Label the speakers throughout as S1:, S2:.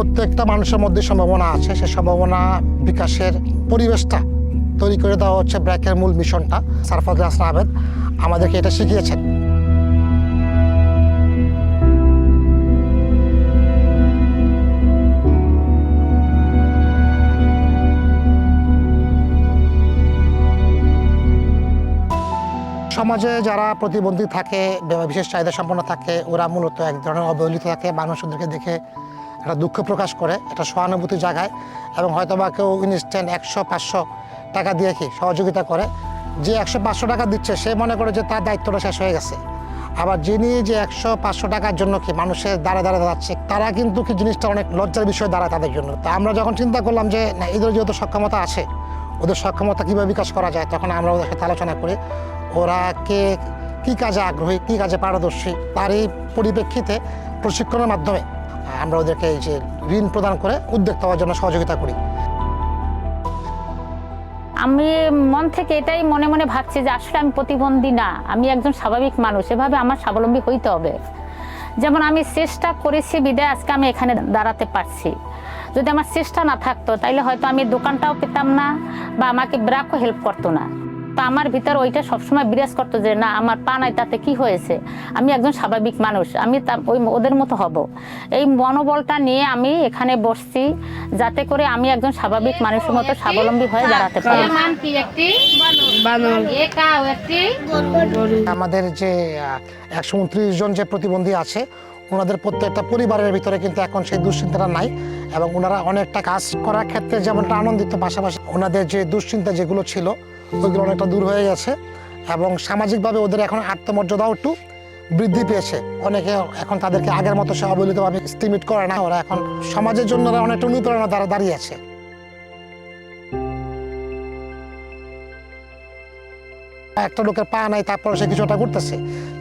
S1: প্রত্যেকটা মানুষের মধ্যে সম্ভাবনা আছে, সেই সম্ভাবনা বিকাশের পরিবেশটা তৈরি করে দেওয়া হচ্ছে ব্র্যাকের মূল মিশনটা। স্যার ফজলে হাসান আবেদ আমাদেরকে এটা শিখিয়েছেন। সমাজে যারা প্রতিবন্ধী থাকে, বিশেষ চাহিদা সম্পন্ন থাকে, ওরা মূলত এক ধরনের অবহেলিত থাকে। মানুষ ওদেরকে দেখে একটা দুঃখ প্রকাশ করে, একটা সহানুভূতি জাগায় এবং হয়তো বা কেউ ইনস্ট্যান্ট 100-500 টাকা দিয়ে কি সহযোগিতা করে। যে 100-500 টাকা দিচ্ছে সে মনে করে যে তার দায়িত্বটা শেষ হয়ে গেছে। আবার যিনি যে 100-500 টাকার জন্য কি মানুষের দ্বারা যাচ্ছে, তারা কিন্তু কি জিনিসটা অনেক লজ্জার বিষয় দাঁড়ায় তাদের জন্য। তা আমরা যখন চিন্তা করলাম যে না, এদের যেহেতু সক্ষমতা আছে, ওদের সক্ষমতা কীভাবে বিকাশ করা যায়, তখন আমরা ওদের সাথে আলোচনা করি ওরা কী কাজে আগ্রহী, কী কাজে পারদর্শী, তারই পরিপ্রেক্ষিতে প্রশিক্ষণের মাধ্যমে আমরা ওদেরকে এই যে ঋণ প্রদান করে উদ্যোক্তা হওয়ার জন্য সহযোগিতা করি।
S2: আমি মন থেকে এটাই মনে মনে ভাবছি যে আসলে আমি প্রতিবন্ধী না, আমি একজন স্বাভাবিক মানুষ, এভাবে আমার স্বাবলম্বী হইতে হবে। যেমন আমি চেষ্টা করেছি বিদায় আজকে আমি এখানে দাঁড়াতে পারছি। যদি আমার চেষ্টা না থাকতো তাইলে হয়তো আমি দোকানটাও পেতাম না বা আমাকে ব্রাকও হেল্প করতো না। তো আমার ভিতর ওইটা সবসময় বিরাজ করতো যে না, আমার পা নাই তাতে কি হয়েছে, আমি একজন স্বাভাবিক মানুষ, আমি ওদের মতো হব। এই মনোবলটা নিয়ে আমি এখানে বসছি যাতে করে আমি একজন স্বাভাবিক মানুষের মতো স্বাবলম্বী হয়ে দাঁড়াতে পারি।
S1: আমাদের যে 129 জন যে প্রতিবন্ধী আছে, ওনাদের প্রত্যেকটা পরিবারের ভিতরে কিন্তু এখন সেই দুশ্চিন্তাটা নাই এবং ওনারা অনেকটা কাজ করার ক্ষেত্রে যেমনটা আনন্দিত, পাশাপাশি ওনাদের যে দুশ্চিন্তা যেগুলো ছিল ওইগুলো অনেকটা দূর হয়ে গেছে এবং সামাজিকভাবে ওদের এখন আত্মমর্যাদাও একটু বৃদ্ধি পেয়েছে। অনেকে এখন তাদেরকে আগের মতো সে অবহেলিতভাবে স্টিমিট করে না, ওরা এখন সমাজের জন্য অনেকটা অনুপ্রেরণা দ্বারা দাঁড়িয়ে আছে। একটা লোকের পা নাই, তারপর সে কিছুটা করতেছে,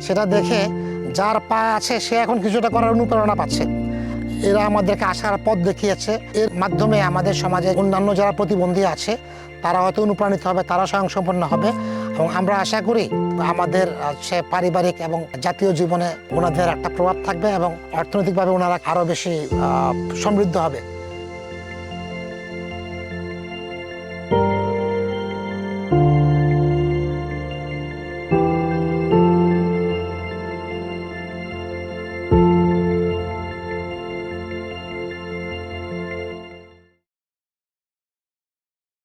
S1: সেটা দেখে যার পা আছে সে এখন কিছুটা করার অনুপ্রেরণা পাচ্ছে। এরা আমাদেরকে আসার পথ দেখিয়েছে। এর মাধ্যমে আমাদের সমাজে অন্যান্য যারা প্রতিবন্ধী আছে তারা হয়তো অনুপ্রাণিত হবে, তারা স্বয়ংসম্পন্ন হবে এবং আমরা আশা করি আমাদের সে পারিবারিক এবং জাতীয় জীবনে ওনাদের একটা প্রভাব থাকবে এবং অর্থনৈতিকভাবে ওনারা আরও বেশি সমৃদ্ধ হবে।